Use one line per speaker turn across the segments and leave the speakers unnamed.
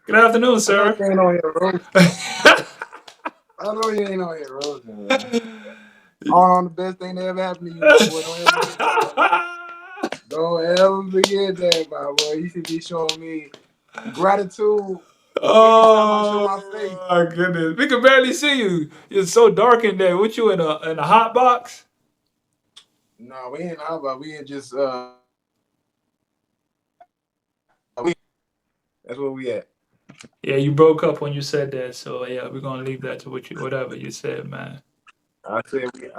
Good afternoon,
I know
sir.
you ain't on here, Rose. I know you ain't on here, Rose, man. All on the best thing that ever happened to you, my boy. Don't ever forget that, bro. Don't ever forget that, my boy. You should be showing me gratitude anytime I show my face.
Oh my goodness, we can barely see you. You're so dark in there. What you in a hot box?
No, we ain't how about we ain't just that's where we at.
Yeah, you broke up when you said that. So yeah, we're gonna leave that to what you whatever you said, man.
I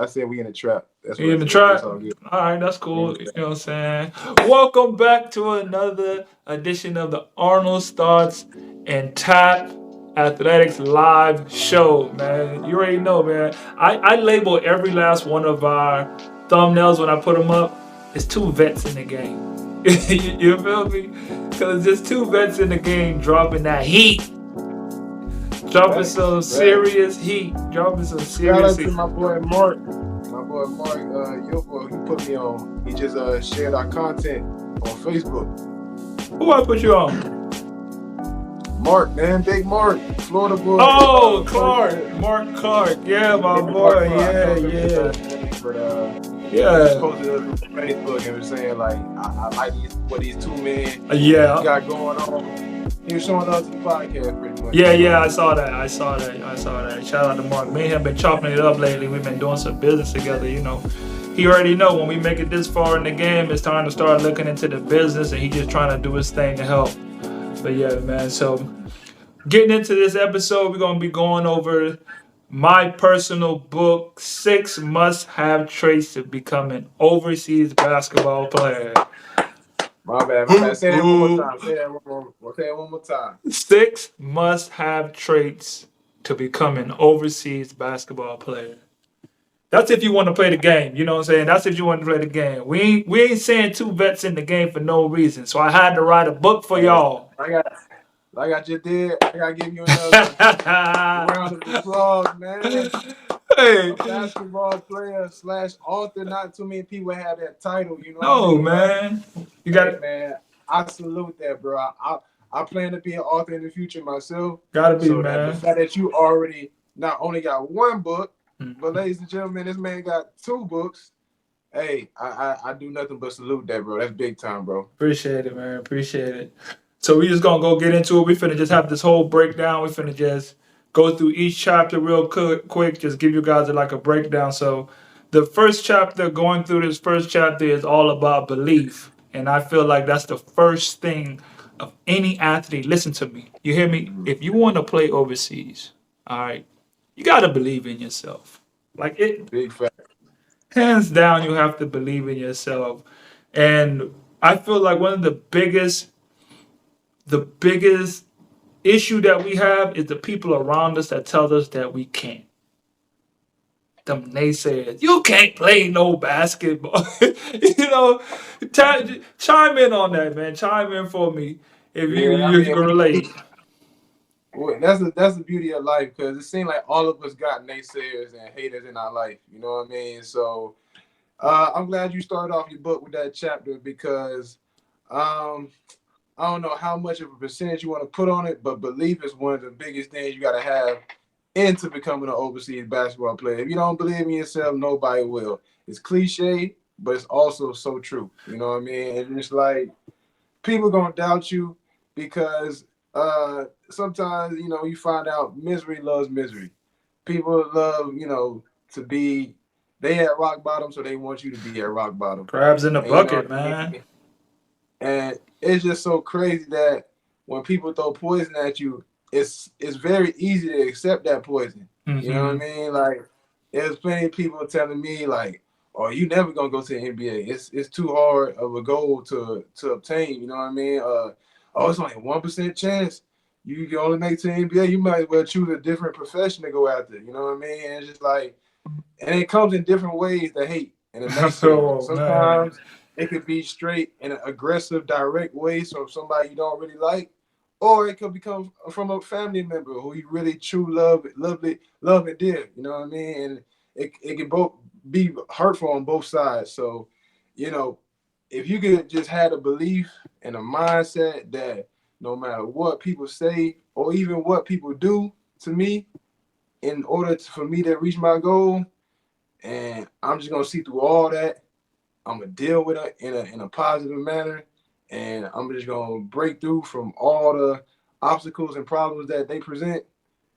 said we in a trap. That's what
You
I
in the
said, but it's
trap?
all good.
All right, that's
We in a
cool. You
trap.
know what I'm saying? Welcome back to another edition of the Arnold Starts and Tap Athletics live show, man. You already know, man. I label every last one of our thumbnails when I put them up. It's two vets in the game. You feel me? Because it's just two vets in the game dropping that heat. Dropping
Facts,
some
facts.
serious heat. Dropping some
Shout
serious
out
heat.
to my boy Mark. My boy Mark, your boy, he put me on. He just shared our content on Facebook.
Who I put you on?
Mark, man, Big Mark, Florida boy,
Oh,
first
Clark, Mark Clark. Yeah, my
yeah, Mark
boy.
Clark. I
Yeah,
told him his
yeah,
last name, but he just
yeah,
posted us on Facebook and was saying like, I like what these two men
yeah,
got going on. He was showing up to the podcast pretty much.
yeah,
So
yeah. I saw that. I saw that. I saw that. Shout out to Mark. Me and him been chopping it up lately. We've been doing some business together. You know, he already know when we make it this far in the game, it's time to start looking into the business, and he just trying to do his thing to help. But yeah, man. So getting into this episode, we're gonna be going over my personal book, 6 must-have traits to become an overseas basketball player.
my bad. Say that one more time. Say that one more time.
6 must-have traits to become an overseas basketball player. That's if you want to play the game. You know what I'm saying? That's if you want to play the game. We ain't saying two vets in the game for no reason. So I had to write a book for
Hey,
y'all.
I got like I just did. I gotta give you another round of applause, man.
Hey,
A basketball player slash author. Not too many people have that title. You know what I
no,
mean? Like,
man. You got
hey
to
man, I salute that, bro. I plan to be an author in the future myself.
gotta be,
So that the
man.
fact that you already not only got one book, but
Mhm.
ladies and gentlemen, this man got two books. Hey, I do nothing but salute that, bro. That's big time, bro.
Appreciate it, man. Appreciate it. So we just gonna go get into it. We finna just have this whole breakdown. We finna just go through each chapter real quick. Just give you guys like a breakdown. So the first chapter, going through this first chapter, is all about belief, and I feel like that's the first thing of any athlete. Listen to me. You hear me?
Mm,
If you want to play overseas, all right, you gotta believe in yourself. Like it,
big fact.
hands down, you have to believe in yourself. And I feel like one of the biggest issue that we have is the people around us that tell us that we can't. Them naysayers, you can't play no basketball. You know, chime in on that, man. Chime in for me if you
Yeah, I
if you
mean,
can relate.
that's the beauty of life because it seems like all of us got naysayers and haters in our life. You know what I mean? So I'm glad you started off your book with that chapter because um, I don't know how much of a percentage you want to put on it, but belief is one of the biggest things you got to have into becoming an overseas basketball player. If you don't believe in yourself, nobody will. It's cliche, but it's also so true. You know what I mean? And it's like people gonna doubt you because sometimes you find out misery loves misery. People love to be they at rock bottom, so they want you to be at rock bottom,
Crabs in the
and you know
bucket,
what I mean.
man.
And it's just so crazy that when people throw poison at you, it's very easy to accept that poison. You know what I
Hmm.
mean? Like there's plenty of people telling me like, "Oh, you never gonna go to the NBA. It's too hard of a goal to obtain." You know what I mean? Oh, it's only 1% chance. You can only make it to the NBA. You might as well choose a different profession to go after. You know what I mean? And it's just like and it comes in different ways. The hate and the naysaying.
Oh man.
Sometimes it could be straight in an aggressive, direct way, so somebody you don't really like, or it could become from a family member who you really true love and dear. You know what I mean? And it can both be hurtful on both sides. So, you know, if you could just have a belief and a mindset that no matter what people say or even what people do to me in order for me to reach my goal. And I'm just gonna see through all that. I'm gonna deal with it in a positive manner, and I'm just gonna break through from all the obstacles and problems that they present.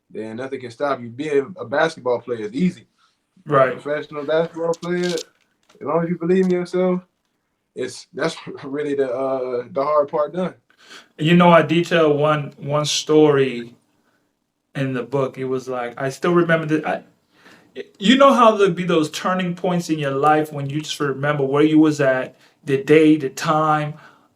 Then nothing can stop you. Being a basketball player is easy, but a
Right.
professional basketball player, as long as you believe in yourself, that's really the hard part done.
You know, I detail one story in the book. It was like I still remember that. You know how there be those turning points in your life when you just remember where you was at, the day, the time.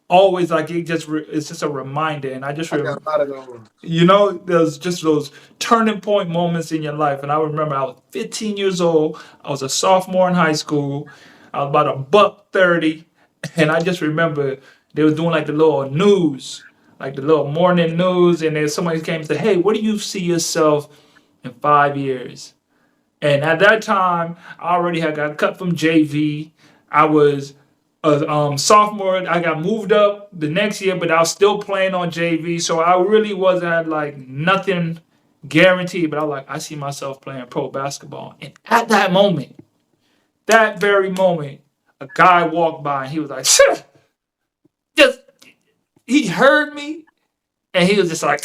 Always like it's just a reminder, and I just
I got
remember.
a lot of those.
You know, there's just those turning point moments in your life. And I remember I was 15 years old. I was a sophomore in high school. I was about a buck 30. And I just remember they were doing like the little news, like the little morning news. And then somebody came and said, "Hey, where do you see yourself in 5 years?" And at that time, I already had got cut from JV. I was a sophomore. I got moved up the next year, but I was still playing on JV. So I really wasn't like nothing guaranteed. But I was like, I see myself playing pro basketball. And at that moment, that very moment, a guy walked by and he was like, just he heard me and he was just like,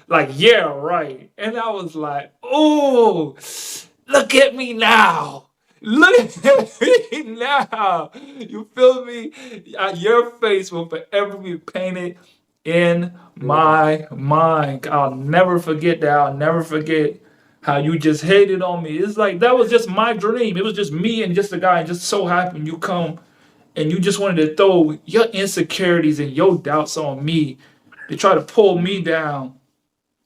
like, yeah, right. And I was like, oh, look at me now. Look at me now. You feel me? Your face will forever be painted in
Yeah.
my mind. I'll never forget that. I'll never forget how you just hated on me. It's like that was just my dream. It was just me and just a guy. And just so happened you come and you just wanted to throw your insecurities and your doubts on me to try to pull me down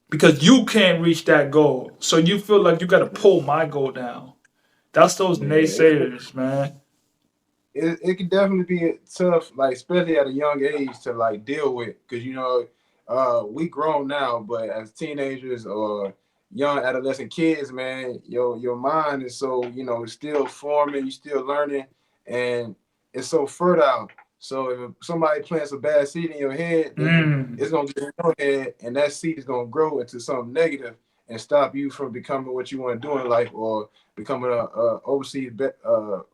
because you can't reach that goal. So you feel like you got to pull my goal down. That's those
Yeah,
naysayers, man.
it can definitely be tough, like especially at a young age to like deal with, because we grown now, but as teenagers or young adolescent kids, man, your mind is so still forming, you still learning, and it's so fertile. So if somebody plants a bad seed in your head, then
Mm.
it's gonna get in your head, and that seed is gonna grow into something negative and stop you from becoming what you want to do in life, or becoming a overseas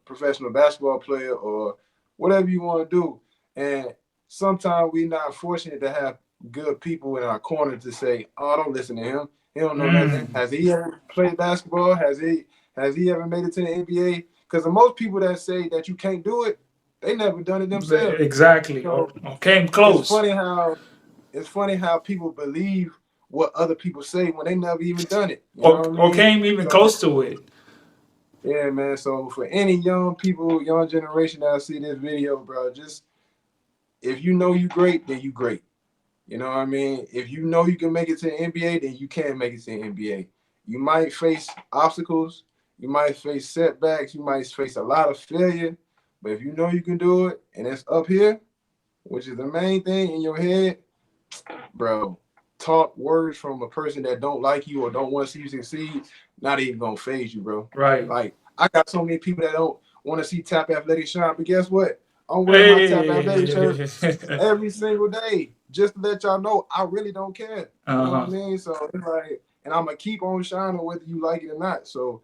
professional basketball player, or whatever you want to do. And sometimes we're not fortunate to have good people in our corner to say, "Oh, don't listen to him. He don't know nothing.
Mm.
Has he ever played basketball? Has he ever made it to the NBA?" Because the most people that say that you can't do it, they never done it themselves.
Exactly.
So
Or came
it's
close.
funny how people believe what other people say when they never even done it. You know what I
Or
mean?
came even
So
close to it.
yeah, man. So for any young people, young generation that see this video, bro, just if you know you great, then you great. You know what I mean? If you know you can make it to the NBA, then you can make it to the NBA. You might face obstacles, you might face setbacks, you might face a lot of failure, but if you know you can do it and it's up here, which is the main thing in your head, bro, talk words from a person that don't like you or don't want to see you succeed, not even gonna phase you, bro.
Right.
Like I got so many people that don't want to see Tap Athletic shine, but guess what? I'm wearing my Tap Athletic shirt
Hey.
every single day just to let y'all know I really don't care. You know what I
Uh-huh.
mean? So it's like, and I'm gonna keep on shining whether you like it or not. So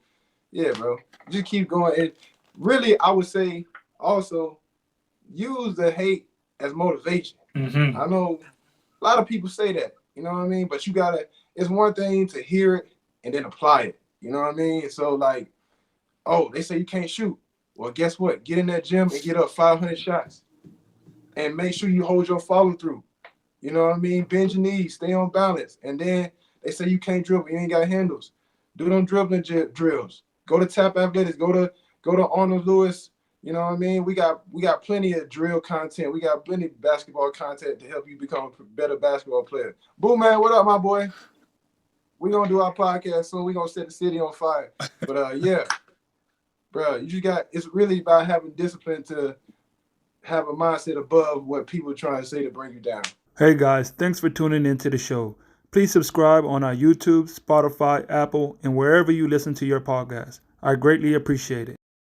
yeah, bro, just keep going. And really, I would say also use the hate as motivation.
Mm-hmm.
I know a lot of people say that, you know what I mean? But you gotta, it's one thing to hear it and then apply it. You know what I mean? So like, oh, they say you can't shoot. Well, guess what? Get in that gym and get up 500 shots and make sure you hold your follow through. You know what I mean? Bend your knees, stay on balance. And then they say you can't dribble, you ain't got handles. Do them dribbling drills. Go to Tap Athletics. Go to Arnold Lewis. You know what I mean? We got plenty of drill content. We got plenty of basketball content to help you become a better basketball player. Boom, man, what up, my boy? We gonna do our podcast soon. We gonna set the city on fire. But yeah, bro, you just got. It's really about having discipline to have a mindset above what people are trying to say to bring you down.
Hey guys, thanks for tuning into the show. Please subscribe on our YouTube, Spotify, Apple, and wherever you listen to your podcast. I greatly appreciate it.